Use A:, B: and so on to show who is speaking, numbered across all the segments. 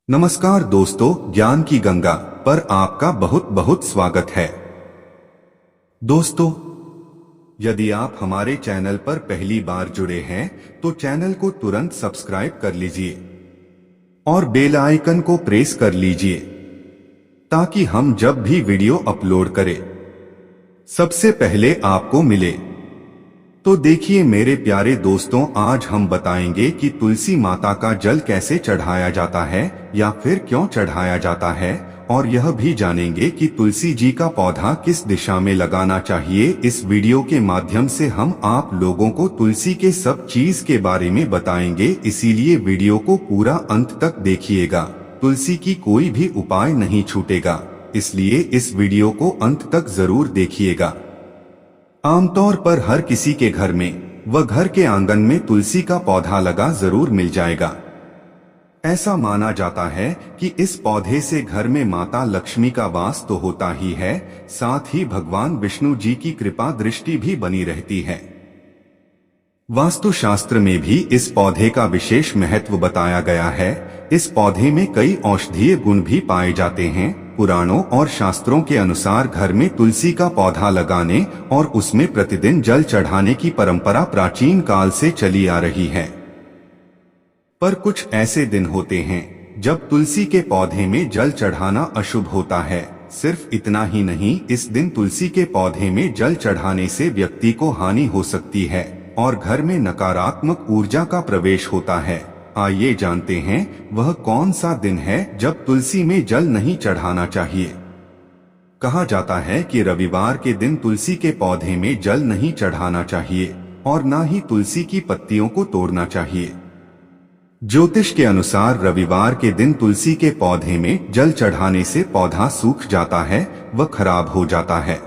A: नमस्कार दोस्तों, ज्ञान की गंगा पर आपका बहुत बहुत स्वागत है। दोस्तों, यदि आप हमारे चैनल पर पहली बार जुड़े हैं तो चैनल को तुरंत सब्सक्राइब कर लीजिए और बेल आइकन को प्रेस कर लीजिए ताकि हम जब भी वीडियो अपलोड करें सबसे पहले आपको मिले। तो देखिए मेरे प्यारे दोस्तों, आज हम बताएंगे कि तुलसी माता का जल कैसे चढ़ाया जाता है या फिर क्यों चढ़ाया जाता है, और यह भी जानेंगे कि तुलसी जी का पौधा किस दिशा में लगाना चाहिए। इस वीडियो के माध्यम से हम आप लोगों को तुलसी के सब चीज के बारे में बताएंगे, इसीलिए वीडियो को पूरा अंत तक देखिएगा। तुलसी की कोई भी उपाय नहीं छूटेगा, इसलिए इस वीडियो को अंत तक जरूर देखिएगा। आमतौर पर हर किसी के घर में व घर के आंगन में तुलसी का पौधा लगा जरूर मिल जाएगा। ऐसा माना जाता है कि इस पौधे से घर में माता लक्ष्मी का वास तो होता ही है, साथ ही भगवान विष्णु जी की कृपा दृष्टि भी बनी रहती है। वास्तुशास्त्र में भी इस पौधे का विशेष महत्व बताया गया है। इस पौधे में कई औषधीय गुण भी पाए जाते हैं। पुराणों और शास्त्रों के अनुसार घर में तुलसी का पौधा लगाने और उसमें प्रतिदिन जल चढ़ाने की परंपरा प्राचीन काल से चली आ रही है। पर कुछ ऐसे दिन होते हैं जब तुलसी के पौधे में जल चढ़ाना अशुभ होता है। सिर्फ इतना ही नहीं, इस दिन तुलसी के पौधे में जल चढ़ाने से व्यक्ति को हानि हो सकती है और घर में नकारात्मक ऊर्जा का प्रवेश होता है। आइए जानते हैं वह कौन सा दिन है जब तुलसी में जल नहीं चढ़ाना चाहिए। कहा जाता है कि रविवार के दिन तुलसी के पौधे में जल नहीं चढ़ाना चाहिए और न ही तुलसी की पत्तियों को तोड़ना चाहिए। ज्योतिष के अनुसार रविवार के दिन तुलसी के पौधे में जल चढ़ाने से पौधा सूख जाता है व खराब हो जाता है।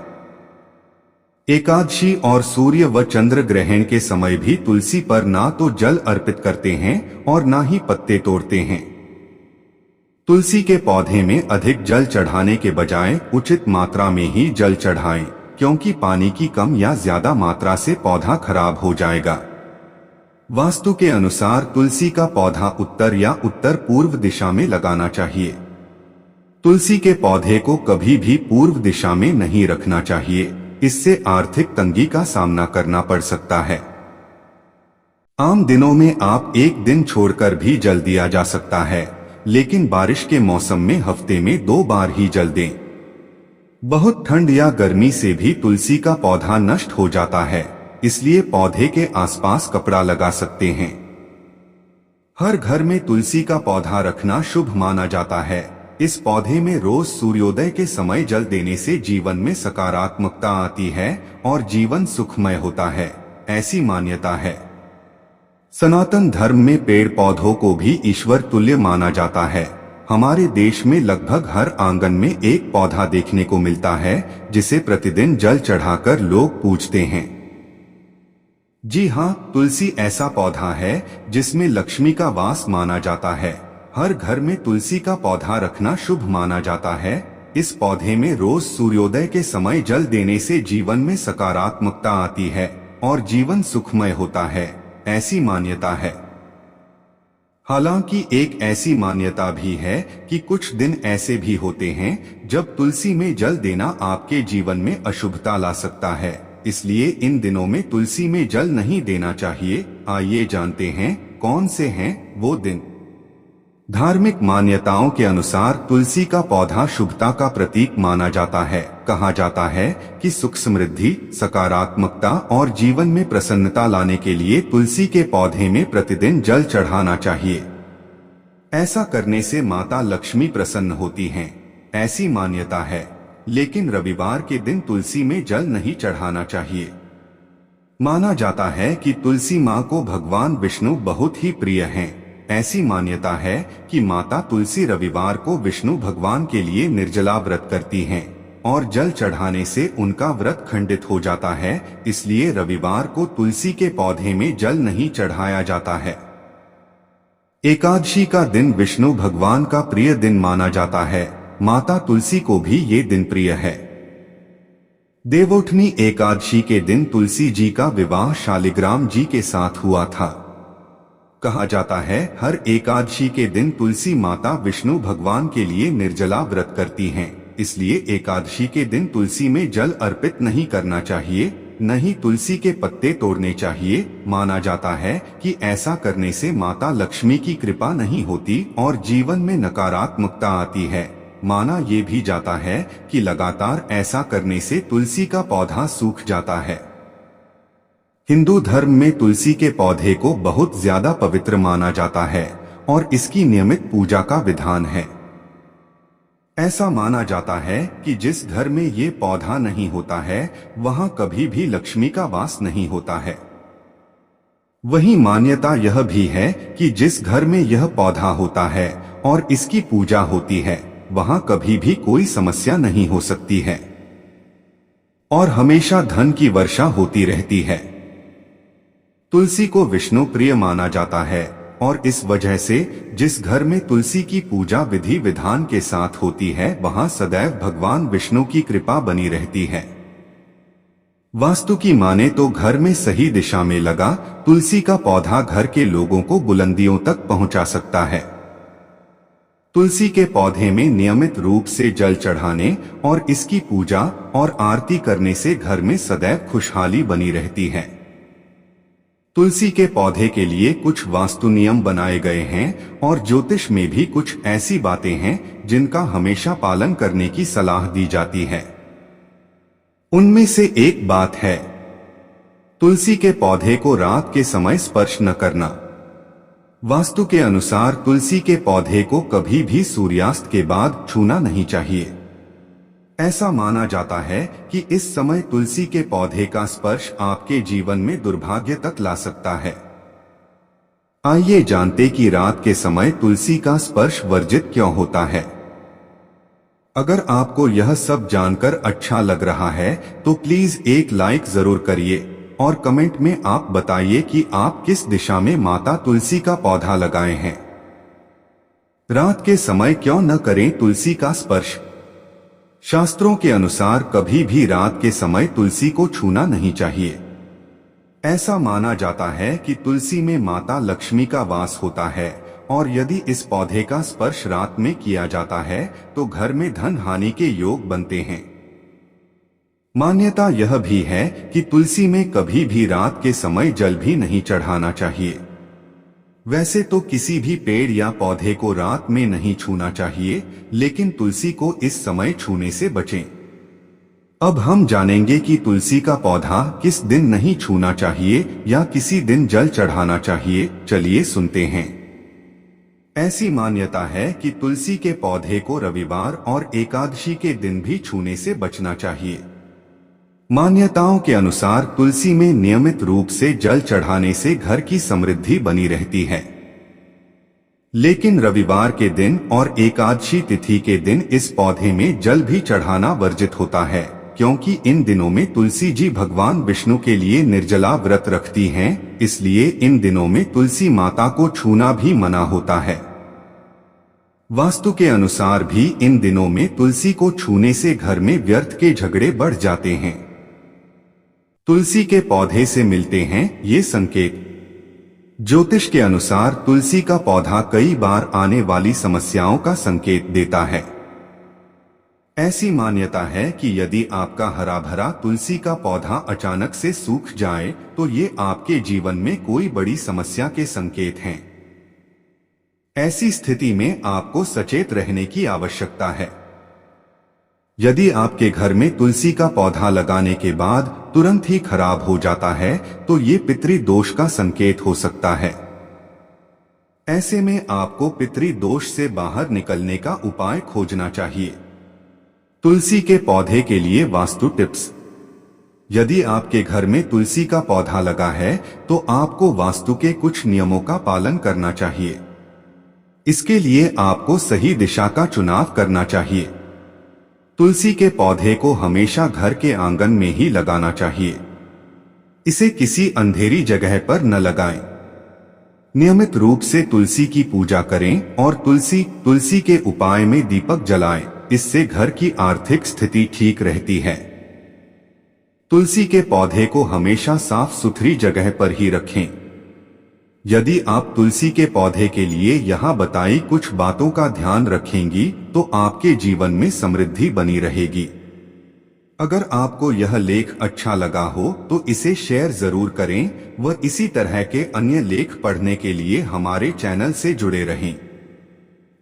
A: एकादशी और सूर्य व चंद्र ग्रहण के समय भी तुलसी पर ना तो जल अर्पित करते हैं और ना ही पत्ते तोड़ते हैं। तुलसी के पौधे में अधिक जल चढ़ाने के बजाय उचित मात्रा में ही जल चढ़ाएं, क्योंकि पानी की कम या ज्यादा मात्रा से पौधा खराब हो जाएगा। वास्तु के अनुसार तुलसी का पौधा उत्तर या उत्तर पूर्व दिशा में लगाना चाहिए। तुलसी के पौधे को कभी भी पूर्व दिशा में नहीं रखना चाहिए, इससे आर्थिक तंगी का सामना करना पड़ सकता है। आम दिनों में आप एक दिन छोड़कर भी जल दिया जा सकता है, लेकिन बारिश के मौसम में हफ्ते में 2 बार ही जल दें। बहुत ठंड या गर्मी से भी तुलसी का पौधा नष्ट हो जाता है, इसलिए पौधे के आसपास कपड़ा लगा सकते हैं। हर घर में तुलसी का पौधा रखना शुभ माना जाता है। इस पौधे में रोज सूर्योदय के समय जल देने से जीवन में सकारात्मकता आती है और जीवन सुखमय होता है, ऐसी मान्यता है। सनातन धर्म में पेड़ पौधों को भी ईश्वर तुल्य माना जाता है। हमारे देश में लगभग हर आंगन में एक पौधा देखने को मिलता है जिसे प्रतिदिन जल चढ़ाकर लोग पूजते हैं। जी हाँ, तुलसी ऐसा पौधा है जिसमें लक्ष्मी का वास माना जाता है। हर घर में तुलसी का पौधा रखना शुभ माना जाता है। इस पौधे में रोज सूर्योदय के समय जल देने से जीवन में सकारात्मकता आती है और जीवन सुखमय होता है, ऐसी मान्यता है। हालांकि एक ऐसी मान्यता भी है कि कुछ दिन ऐसे भी होते हैं जब तुलसी में जल देना आपके जीवन में अशुभता ला सकता है, इसलिए इन दिनों में तुलसी में जल नहीं देना चाहिए। आइए जानते हैं कौन से हैं वो दिन। धार्मिक मान्यताओं के अनुसार तुलसी का पौधा शुभता का प्रतीक माना जाता है। कहा जाता है कि सुख समृद्धि, सकारात्मकता और जीवन में प्रसन्नता लाने के लिए तुलसी के पौधे में प्रतिदिन जल चढ़ाना चाहिए। ऐसा करने से माता लक्ष्मी प्रसन्न होती हैं, ऐसी मान्यता है। लेकिन रविवार के दिन तुलसी में जल नहीं चढ़ाना चाहिए। माना जाता है कि तुलसी माँ को भगवान विष्णु बहुत ही प्रिय हैं। ऐसी मान्यता है कि माता तुलसी रविवार को विष्णु भगवान के लिए निर्जला व्रत करती हैं और जल चढ़ाने से उनका व्रत खंडित हो जाता है, इसलिए रविवार को तुलसी के पौधे में जल नहीं चढ़ाया जाता है। एकादशी का दिन विष्णु भगवान का प्रिय दिन माना जाता है। माता तुलसी को भी ये दिन प्रिय है। देवोठनी एकादशी के दिन तुलसी जी का विवाह शालिग्राम जी के साथ हुआ था। कहा जाता है हर एकादशी के दिन तुलसी माता विष्णु भगवान के लिए निर्जला व्रत करती हैं, इसलिए एकादशी के दिन तुलसी में जल अर्पित नहीं करना चाहिए, न ही तुलसी के पत्ते तोड़ने चाहिए। माना जाता है कि ऐसा करने से माता लक्ष्मी की कृपा नहीं होती और जीवन में नकारात्मकता आती है। माना ये भी जाता है कि लगातार ऐसा करने से तुलसी का पौधा सूख जाता है। हिंदू धर्म में तुलसी के पौधे को बहुत ज्यादा पवित्र माना जाता है और इसकी नियमित पूजा का विधान है। ऐसा माना जाता है कि जिस घर में ये पौधा नहीं होता है वहां कभी भी लक्ष्मी का वास नहीं होता है। वहीं मान्यता यह भी है कि जिस घर में यह पौधा होता है और इसकी पूजा होती है वहां कभी भी कोई समस्या नहीं हो सकती है और हमेशा धन की वर्षा होती रहती है। तुलसी को विष्णु प्रिय माना जाता है और इस वजह से जिस घर में तुलसी की पूजा विधि विधान के साथ होती है वहां सदैव भगवान विष्णु की कृपा बनी रहती है। वास्तु की माने तो घर में सही दिशा में लगा तुलसी का पौधा घर के लोगों को बुलंदियों तक पहुंचा सकता है। तुलसी के पौधे में नियमित रूप से जल चढ़ाने और इसकी पूजा और आरती करने से घर में सदैव खुशहाली बनी रहती है। तुलसी के पौधे के लिए कुछ वास्तु नियम बनाए गए हैं और ज्योतिष में भी कुछ ऐसी बातें हैं जिनका हमेशा पालन करने की सलाह दी जाती है। उनमें से एक बात है, तुलसी के पौधे को रात के समय स्पर्श न करना। वास्तु के अनुसार तुलसी के पौधे को कभी भी सूर्यास्त के बाद छूना नहीं चाहिए। ऐसा माना जाता है कि इस समय तुलसी के पौधे का स्पर्श आपके जीवन में दुर्भाग्य तक ला सकता है। आइए जानते कि रात के समय तुलसी का स्पर्श वर्जित क्यों होता है। अगर आपको यह सब जानकर अच्छा लग रहा है तो प्लीज एक लाइक जरूर करिए और कमेंट में आप बताइए कि आप किस दिशा में माता तुलसी का पौधा लगाए हैं। रात के समय क्यों न करें तुलसी का स्पर्श। शास्त्रों के अनुसार कभी भी रात के समय तुलसी को छूना नहीं चाहिए। ऐसा माना जाता है कि तुलसी में माता लक्ष्मी का वास होता है और यदि इस पौधे का स्पर्श रात में किया जाता है तो घर में धन हानि के योग बनते हैं। मान्यता यह भी है कि तुलसी में कभी भी रात के समय जल भी नहीं चढ़ाना चाहिए। वैसे तो किसी भी पेड़ या पौधे को रात में नहीं छूना चाहिए, लेकिन तुलसी को इस समय छूने से बचें। अब हम जानेंगे कि तुलसी का पौधा किस दिन नहीं छूना चाहिए या किसी दिन जल चढ़ाना चाहिए। चलिए सुनते हैं। ऐसी मान्यता है कि तुलसी के पौधे को रविवार और एकादशी के दिन भी छूने से बचना चाहिए। मान्यताओं के अनुसार तुलसी में नियमित रूप से जल चढ़ाने से घर की समृद्धि बनी रहती है, लेकिन रविवार के दिन और एकादशी तिथि के दिन इस पौधे में जल भी चढ़ाना वर्जित होता है, क्योंकि इन दिनों में तुलसी जी भगवान विष्णु के लिए निर्जला व्रत रखती हैं, इसलिए इन दिनों में तुलसी माता को छूना भी मना होता है। वास्तु के अनुसार भी इन दिनों में तुलसी को छूने से घर में व्यर्थ के झगड़े बढ़ जाते हैं। तुलसी के पौधे से मिलते हैं ये संकेत। ज्योतिष के अनुसार तुलसी का पौधा कई बार आने वाली समस्याओं का संकेत देता है। ऐसी मान्यता है कि यदि आपका हरा भरा तुलसी का पौधा अचानक से सूख जाए तो ये आपके जीवन में कोई बड़ी समस्या के संकेत हैं। ऐसी स्थिति में आपको सचेत रहने की आवश्यकता है। यदि आपके घर में तुलसी का पौधा लगाने के बाद तुरंत ही खराब हो जाता है तो ये पितृ दोष का संकेत हो सकता है। ऐसे में आपको पितृ दोष से बाहर निकलने का उपाय खोजना चाहिए। तुलसी के पौधे के लिए वास्तु टिप्स। यदि आपके घर में तुलसी का पौधा लगा है तो आपको वास्तु के कुछ नियमों का पालन करना चाहिए। इसके लिए आपको सही दिशा का चुनाव करना चाहिए। तुलसी के पौधे को हमेशा घर के आंगन में ही लगाना चाहिए। इसे किसी अंधेरी जगह पर न लगाएं। नियमित रूप से तुलसी की पूजा करें और तुलसी के उपाय में दीपक जलाएं। इससे घर की आर्थिक स्थिति ठीक रहती है। तुलसी के पौधे को हमेशा साफ सुथरी जगह पर ही रखें। यदि आप तुलसी के पौधे के लिए यहाँ बताई कुछ बातों का ध्यान रखेंगी तो आपके जीवन में समृद्धि बनी रहेगी। अगर आपको यह लेख अच्छा लगा हो तो इसे शेयर जरूर करें व इसी तरह के अन्य लेख पढ़ने के लिए हमारे चैनल से जुड़े रहें।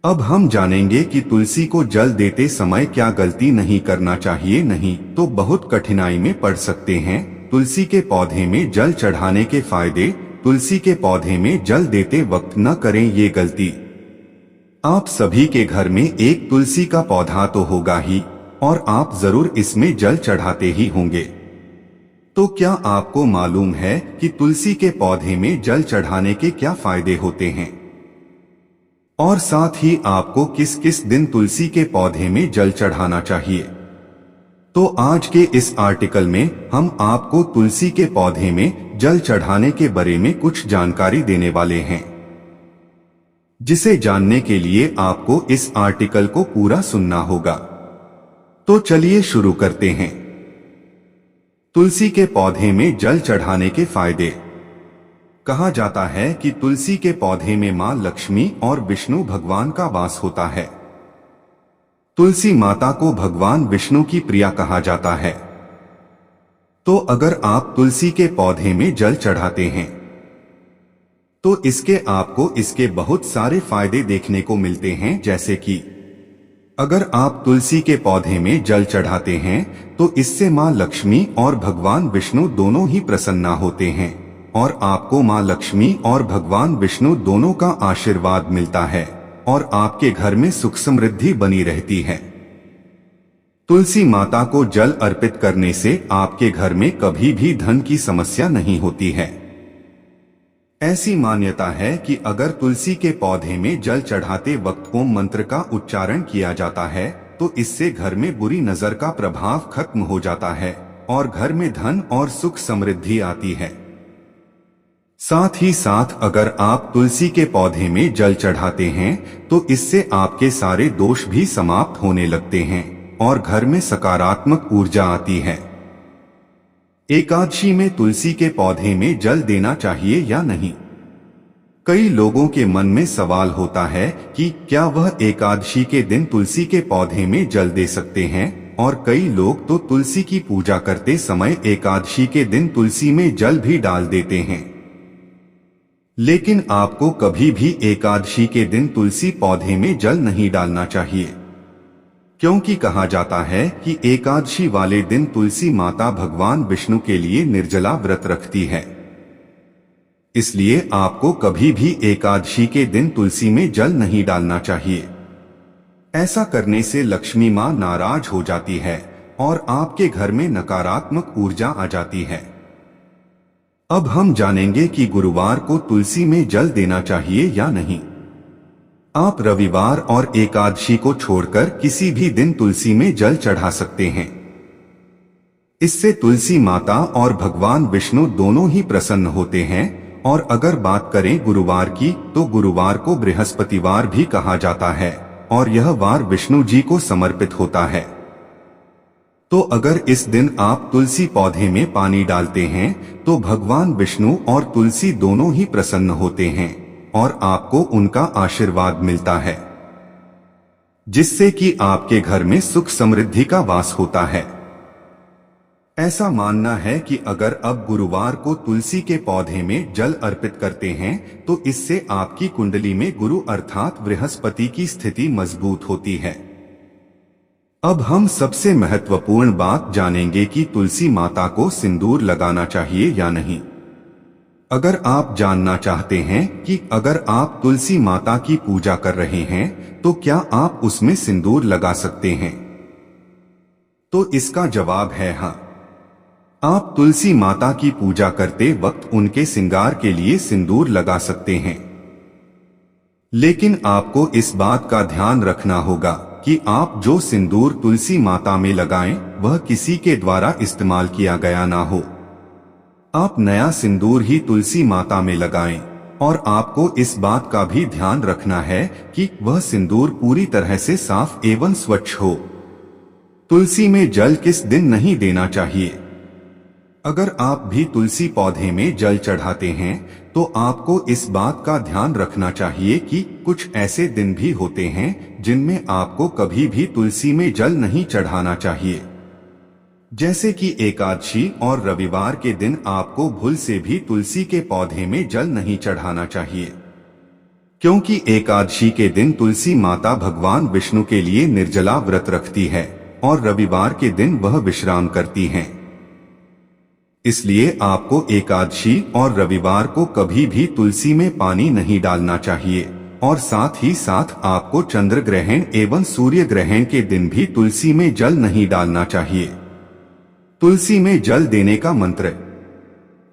A: अब हम जानेंगे कि तुलसी को जल देते समय क्या गलती नहीं करना चाहिए, नहीं तो बहुत कठिनाई में पड़ सकते हैं। तुलसी के पौधे में जल चढ़ाने के फायदे। तुलसी के पौधे में जल देते वक्त न करें ये गलती। आप सभी के घर में एक तुलसी का पौधा तो होगा ही और आप जरूर इसमें जल चढ़ाते ही होंगे। तो क्या आपको मालूम है कि तुलसी के पौधे में जल चढ़ाने के क्या फायदे होते हैं और साथ ही आपको किस किस दिन तुलसी के पौधे में जल चढ़ाना चाहिए? तो आज के इस आर्टिकल में हम आपको तुलसी के पौधे में जल चढ़ाने के बारे में कुछ जानकारी देने वाले हैं, जिसे जानने के लिए आपको इस आर्टिकल को पूरा सुनना होगा। तो चलिए शुरू करते हैं। तुलसी के पौधे में जल चढ़ाने के फायदे। कहा जाता है कि तुलसी के पौधे में मां लक्ष्मी और विष्णु भगवान का वास होता है। तुलसी माता को भगवान विष्णु की प्रिया कहा जाता है। तो अगर आप तुलसी के पौधे में जल चढ़ाते हैं तो इसके आपको इसके बहुत सारे फायदे देखने को मिलते हैं, जैसे कि अगर आप तुलसी के पौधे में जल चढ़ाते हैं तो इससे मां लक्ष्मी और भगवान विष्णु दोनों ही प्रसन्न होते हैं और आपको मां लक्ष्मी और भगवान विष्णु दोनों का आशीर्वाद मिलता है और आपके घर में सुख समृद्धि बनी रहती है। तुलसी माता को जल अर्पित करने से आपके घर में कभी भी धन की समस्या नहीं होती है। ऐसी मान्यता है कि अगर तुलसी के पौधे में जल चढ़ाते वक्त ओम मंत्र का उच्चारण किया जाता है तो इससे घर में बुरी नजर का प्रभाव खत्म हो जाता है और घर में धन और सुख समृद्धि आती है। साथ ही साथ अगर आप तुलसी के पौधे में जल चढ़ाते हैं तो इससे आपके सारे दोष भी समाप्त होने लगते हैं और घर में सकारात्मक ऊर्जा आती है। एकादशी में तुलसी के पौधे में जल देना चाहिए या नहीं? कई लोगों के मन में सवाल होता है कि क्या वह एकादशी के दिन तुलसी के पौधे में जल दे सकते हैं, और कई लोग तो तुलसी की पूजा करते समय एकादशी के दिन तुलसी में जल भी डाल देते हैं। लेकिन आपको कभी भी एकादशी के दिन तुलसी पौधे में जल नहीं डालना चाहिए, क्योंकि कहा जाता है कि एकादशी वाले दिन तुलसी माता भगवान विष्णु के लिए निर्जला व्रत रखती है। इसलिए आपको कभी भी एकादशी के दिन तुलसी में जल नहीं डालना चाहिए। ऐसा करने से लक्ष्मी मां नाराज हो जाती है और आपके घर में नकारात्मक ऊर्जा आ जाती है। अब हम जानेंगे कि गुरुवार को तुलसी में जल देना चाहिए या नहीं। आप रविवार और एकादशी को छोड़कर किसी भी दिन तुलसी में जल चढ़ा सकते हैं। इससे तुलसी माता और भगवान विष्णु दोनों ही प्रसन्न होते हैं। और अगर बात करें गुरुवार की, तो गुरुवार को बृहस्पतिवार भी कहा जाता है और यह वार विष्णु जी को समर्पित होता है। तो अगर इस दिन आप तुलसी पौधे में पानी डालते हैं तो भगवान विष्णु और तुलसी दोनों ही प्रसन्न होते हैं और आपको उनका आशीर्वाद मिलता है, जिससे कि आपके घर में सुख समृद्धि का वास होता है। ऐसा मानना है कि अगर अब गुरुवार को तुलसी के पौधे में जल अर्पित करते हैं तो इससे आपकी कुंडली में गुरु अर्थात बृहस्पति की स्थिति मजबूत होती है। अब हम सबसे महत्वपूर्ण बात जानेंगे कि तुलसी माता को सिंदूर लगाना चाहिए या नहीं। अगर आप जानना चाहते हैं कि अगर आप तुलसी माता की पूजा कर रहे हैं तो क्या आप उसमें सिंदूर लगा सकते हैं, तो इसका जवाब है हाँ। आप तुलसी माता की पूजा करते वक्त उनके श्रृंगार के लिए सिंदूर लगा सकते हैं, लेकिन आपको इस बात का ध्यान रखना होगा कि आप जो सिंदूर तुलसी माता में लगाएं वह किसी के द्वारा इस्तेमाल किया गया ना हो। आप नया सिंदूर ही तुलसी माता में लगाएं और आपको इस बात का भी ध्यान रखना है कि वह सिंदूर पूरी तरह से साफ एवं स्वच्छ हो। तुलसी में जल किस दिन नहीं देना चाहिए? अगर आप भी तुलसी पौधे में जल चढ़ाते हैं तो आपको इस बात का ध्यान रखना चाहिए कि कुछ ऐसे दिन भी होते हैं जिनमें आपको कभी भी तुलसी में जल नहीं चढ़ाना चाहिए। जैसे कि एकादशी और रविवार के दिन आपको भूल से भी तुलसी के पौधे में जल नहीं चढ़ाना चाहिए, क्योंकि एकादशी के दिन तुलसी माता भगवान विष्णु के लिए निर्जला व्रत रखती है और रविवार के दिन वह विश्राम करती हैं। इसलिए आपको एकादशी और रविवार को कभी भी तुलसी में पानी नहीं डालना चाहिए और साथ ही साथ आपको चंद्र ग्रहण एवं सूर्य ग्रहण के दिन भी तुलसी में जल नहीं डालना चाहिए। तुलसी में जल देने का मंत्र।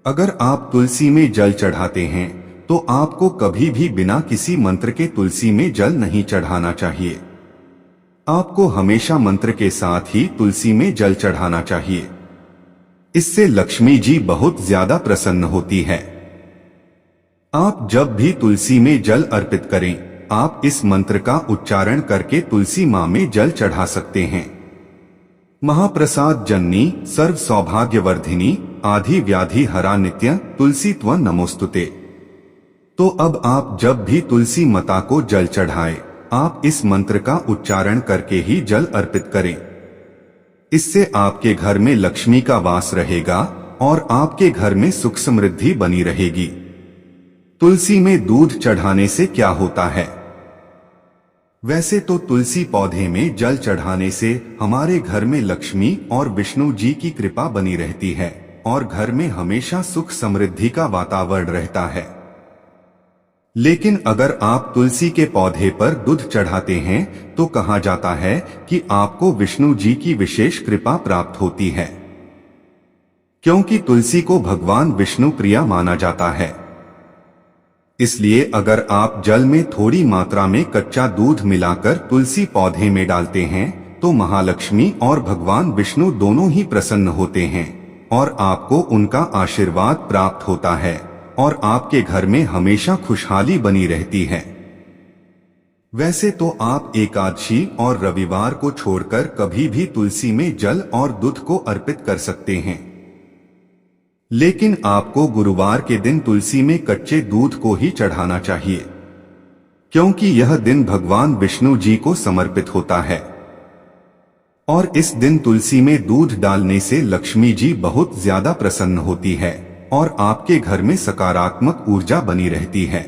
A: अगर आप तुलसी में जल चढ़ाते हैं तो आपको कभी भी बिना किसी मंत्र के तुलसी में जल नहीं चढ़ाना चाहिए। आपको हमेशा मंत्र के साथ ही तुलसी में जल चढ़ाना चाहिए। इससे लक्ष्मी जी बहुत ज्यादा प्रसन्न होती है। आप जब भी तुलसी में जल अर्पित करें, आप इस मंत्र का उच्चारण करके तुलसी मां में जल चढ़ा सकते हैं। महाप्रसाद जननी सर्व सौभाग्यवर्धिनी आदि व्याधि हरा नित्य तुलसी त्वं नमोस्तुते। तो अब आप जब भी तुलसी माता को जल चढ़ाएं, आप इस मंत्र का उच्चारण करके ही जल अर्पित करें। इससे आपके घर में लक्ष्मी का वास रहेगा और आपके घर में सुख समृद्धि बनी रहेगी। तुलसी में दूध चढ़ाने से क्या होता है? वैसे तो तुलसी पौधे में जल चढ़ाने से हमारे घर में लक्ष्मी और विष्णु जी की कृपा बनी रहती है और घर में हमेशा सुख समृद्धि का वातावरण रहता है। लेकिन अगर आप तुलसी के पौधे पर दूध चढ़ाते हैं तो कहा जाता है कि आपको विष्णु जी की विशेष कृपा प्राप्त होती है, क्योंकि तुलसी को भगवान विष्णु प्रिया माना जाता है। इसलिए अगर आप जल में थोड़ी मात्रा में कच्चा दूध मिलाकर तुलसी पौधे में डालते हैं तो महालक्ष्मी और भगवान विष्णु दोनों ही प्रसन्न होते हैं और आपको उनका आशीर्वाद प्राप्त होता है और आपके घर में हमेशा खुशहाली बनी रहती है। वैसे तो आप एकादशी और रविवार को छोड़कर कभी भी तुलसी में जल और दूध को अर्पित कर सकते हैं, लेकिन आपको गुरुवार के दिन तुलसी में कच्चे दूध को ही चढ़ाना चाहिए, क्योंकि यह दिन भगवान विष्णु जी को समर्पित होता है और इस दिन तुलसी में दूध डालने से लक्ष्मी जी बहुत ज्यादा प्रसन्न होती है और आपके घर में सकारात्मक ऊर्जा बनी रहती है।